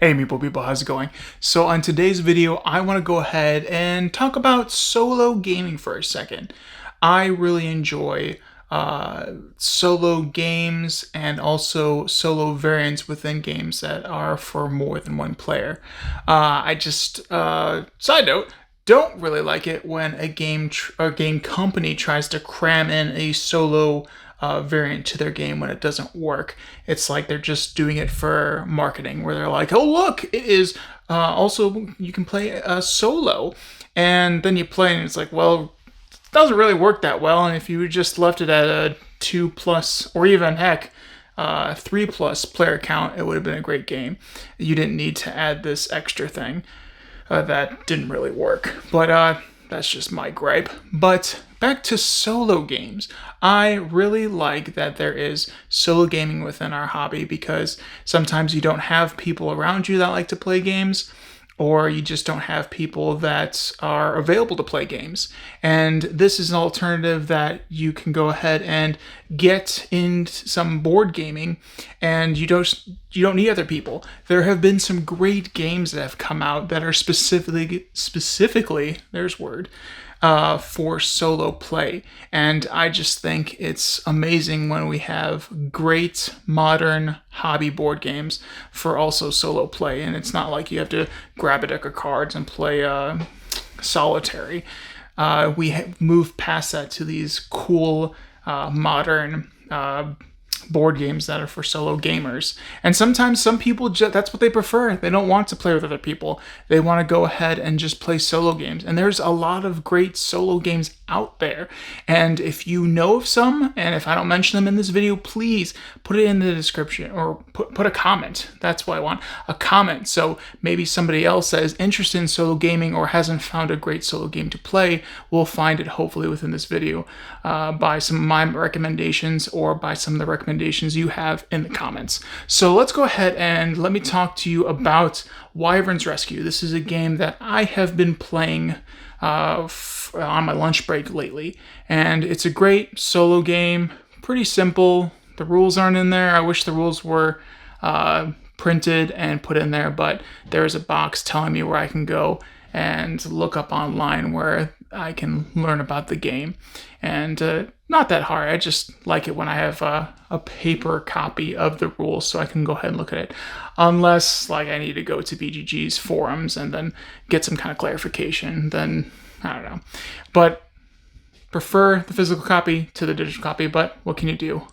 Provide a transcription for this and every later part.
Hey people, how's it going? So on today's video, I want to go ahead and talk about solo gaming for a second. I really enjoy solo games and also solo variants within games that are for more than one player. Side note, don't really like it when a game company tries to cram in a solo variant to their game when it doesn't work. It's like they're just doing it for marketing, where they're like, "Oh, look, it is also you can play solo," and then you play and it's like, well, it doesn't really work that well. And if you just left it at a 2+ or even heck, 3+ player count, it would have been a great game. You didn't need to add this extra thing that didn't really work. But that's just my gripe. But back to solo games. I really like that there is solo gaming within our hobby because sometimes you don't have people around you that like to play games, or you just don't have people that are available to play games. And this is an alternative that you can go ahead and get into some board gaming, and you don't need other people. There have been some great games that have come out that are specifically there's word for solo play. And I just think it's amazing when we have great modern hobby board games for also solo play. And it's not like you have to grab a deck of cards and play solitary. We have moved past that to these cool modern board games that are for solo gamers. And sometimes some people that's what they prefer. They don't want to play with other people. They want to go ahead and just play solo games. And there's a lot of great solo games out there. And if you know of some, and if I don't mention them in this video, please put it in the description or put a comment. That's what I want, a comment. So maybe somebody else that is interested in solo gaming or hasn't found a great solo game to play will find it hopefully within this video by some of my recommendations or by some of the recommendations you have in the comments. So let's go ahead and let me talk to you about Wyvern's Rescue. This is a game that I have been playing on my lunch break lately, and it's a great solo game. Pretty simple. The rules aren't in there. I wish the rules were printed and put in there, but there's a box telling me where I can go and look up online where I can learn about the game. And not that hard. I just like it when I have a paper copy of the rules so I can go ahead and look at it. Unless like I need to go to BGG's forums and then get some kind of clarification, then I don't know. But prefer the physical copy to the digital copy, but what can you do?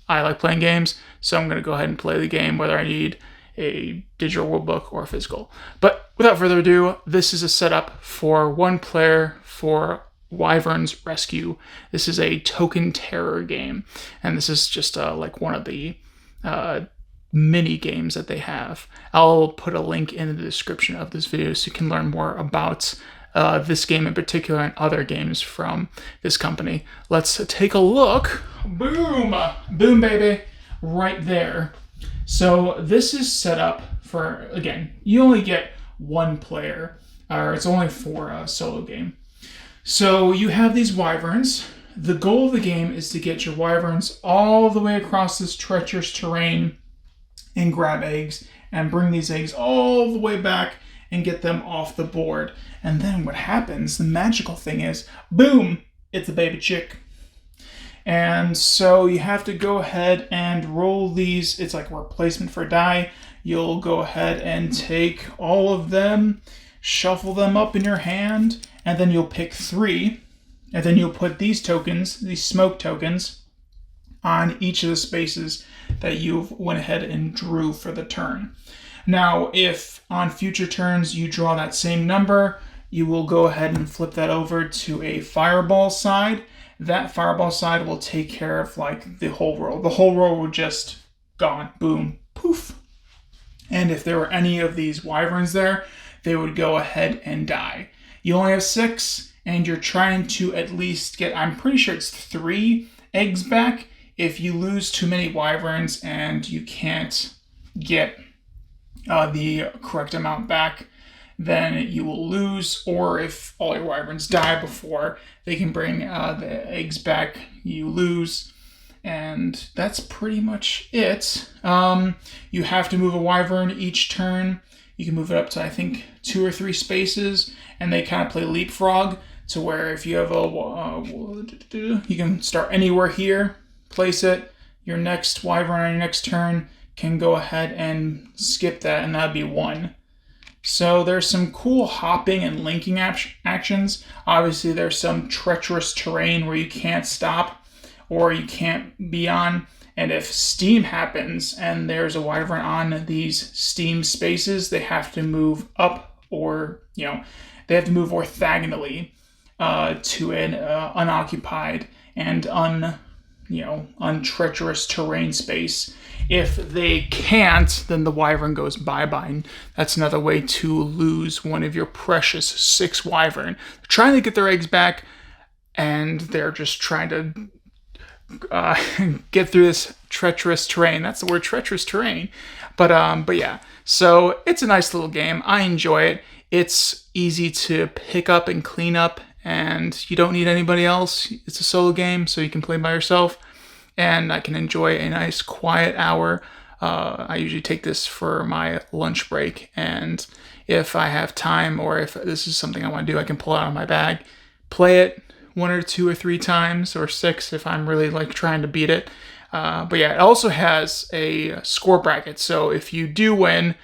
I like playing games, so I'm going to go ahead and play the game whether I need a digital rulebook or physical. But without further ado, this is a setup for one player for Wyvern's Rescue. This is a token terror game, and this is just like one of the mini games that they have. I'll put a link in the description of this video so you can learn more about this game in particular and other games from this company. Let's take a look. Boom! Boom, baby! Right there. So this is set up for, again, you only get one player, or it's only for a solo game. So you have these wyverns. The goal of the game is to get your wyverns all the way across this treacherous terrain and grab eggs and bring these eggs all the way back and get them off the board. And then what happens, the magical thing is, boom, it's a baby chick. And so you have to go ahead and roll these. It's like a replacement for die. You'll go ahead and take all of them, shuffle them up in your hand, and then you'll pick 3. And then you'll put these tokens, these smoke tokens, on each of the spaces that you went ahead and drew for the turn. Now, if on future turns you draw that same number, you will go ahead and flip that over to a fireball side. That fireball side will take care of like the whole row. The whole row will just gone, boom, poof. And if there were any of these wyverns there, they would go ahead and die. You only have 6, and you're trying to at least get, I'm pretty sure it's 3 eggs back. If you lose too many wyverns and you can't get the correct amount back, then you will lose. Or if all your wyverns die before they can bring the eggs back, you lose. And that's pretty much it. You have to move a wyvern each turn. You can move it up to, I think, 2 or 3 spaces, and they kind of play leapfrog to where if you have you can start anywhere here, place it. Your next wyvern on your next turn can go ahead and skip that, and that'd be 1. So there's some cool hopping and linking actions. Obviously, there's some treacherous terrain where you can't stop or you can't be on. And if steam happens and there's a wyvern on these steam spaces, they have to move up, or they have to move orthogonally to an unoccupied and untreacherous terrain space. If they can't, then the wyvern goes bye-bye. And that's another way to lose one of your precious 6 wyvern. They're trying to get their eggs back, and they're just trying to get through this treacherous terrain. That's the word, treacherous terrain. But yeah, so it's a nice little game. I enjoy it. It's easy to pick up and clean up, and you don't need anybody else. It's a solo game, so you can play by yourself, and I can enjoy a nice quiet hour. I usually take this for my lunch break, and if I have time, or if this is something I want to do, I can pull it out of my bag, play it 1 or 2 or 3 times, or 6 if I'm really trying to beat it. But yeah, it also has a score bracket. So if you do win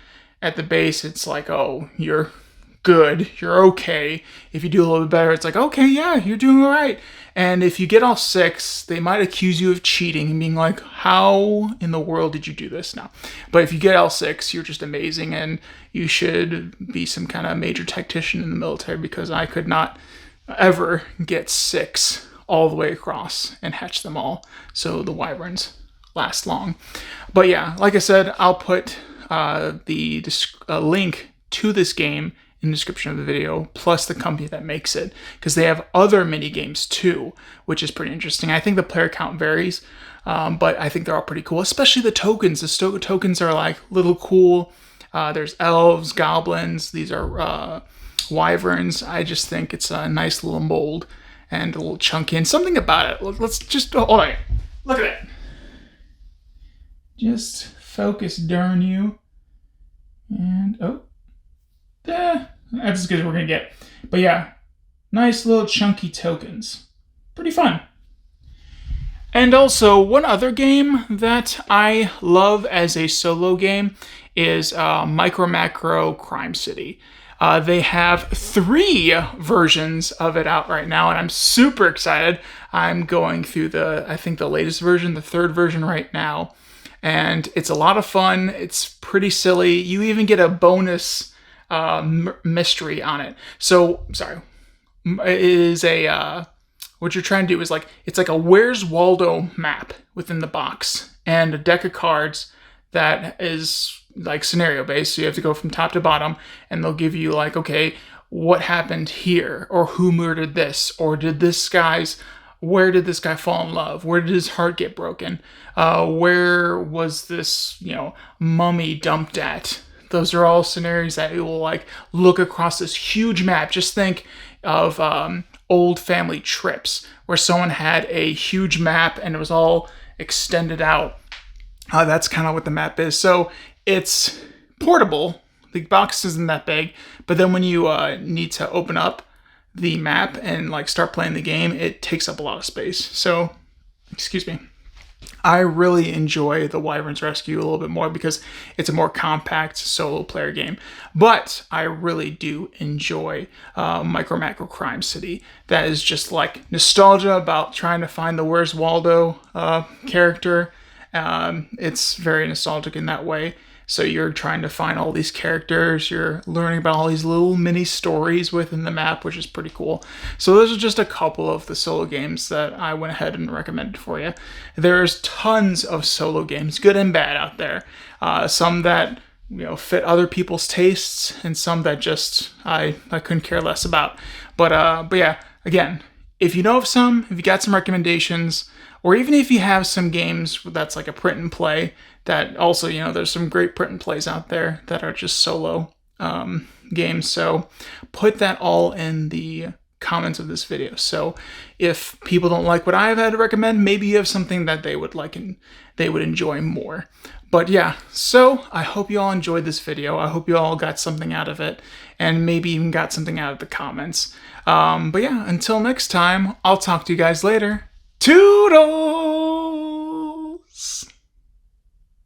at the base, it's like, oh, you're good, you're okay. If you do a little bit better, it's like, okay, yeah, you're doing all right. And if you get all 6, they might accuse you of cheating and being like, how in the world did you do this now? But if you get all 6, you're just amazing, and you should be some kind of major tactician in the military, because I could not ever get 6 all the way across and hatch them all, so the wyverns last long. But yeah, like I said, I'll put the link to this game in the description of the video, plus the company that makes it, because they have other mini games too, which is pretty interesting. I think the player count varies, but I think they're all pretty cool, especially the tokens. The tokens are like little cool. There's elves, goblins, these are wyverns. I just think it's a nice little mold and a little chunky, and something about it. Let's just hold on. Look at it. Just focus, darn you. And that's as good as we're gonna get. But yeah, nice little chunky tokens. Pretty fun. And also, one other game that I love as a solo game is Micro Macro Crime City. They have 3 versions of it out right now, and I'm super excited. I'm going through I think the latest version, the 3rd version right now, and it's a lot of fun. It's pretty silly. You even get a bonus mystery on it. So, sorry, it is what you're trying to do is it's like a Where's Waldo map within the box, and a deck of cards that is like scenario based, so you have to go from top to bottom, and they'll give you okay, what happened here, or who murdered this, or where did this guy fall in love, where did his heart get broken, where was this mummy dumped at. Those are all scenarios that you will look across this huge map. Just think of old family trips where someone had a huge map and it was all extended out. That's kind of what the map is. So it's portable. The box isn't that big, but then when you need to open up the map and start playing the game, it takes up a lot of space. So, excuse me. I really enjoy the Wyvern's Rescue a little bit more because it's a more compact solo player game. But I really do enjoy Micro Macro Crime City. That is just nostalgia about trying to find the Where's Waldo character. It's very nostalgic in that way. So you're trying to find all these characters, you're learning about all these little mini stories within the map, which is pretty cool. So those are just a couple of the solo games that I went ahead and recommended for you. There's tons of solo games, good and bad, out there. Some that fit other people's tastes, and some that just I couldn't care less about. But yeah, again, if you know of some, if you got some recommendations, or even if you have some games that's like a print and play, that also, there's some great print and plays out there that are just solo games. So put that all in the comments of this video. So if people don't like what I've had to recommend, maybe you have something that they would like and they would enjoy more. But yeah, so I hope you all enjoyed this video. I hope you all got something out of it, and maybe even got something out of the comments. But yeah, until next time, I'll talk to you guys later. Toodles!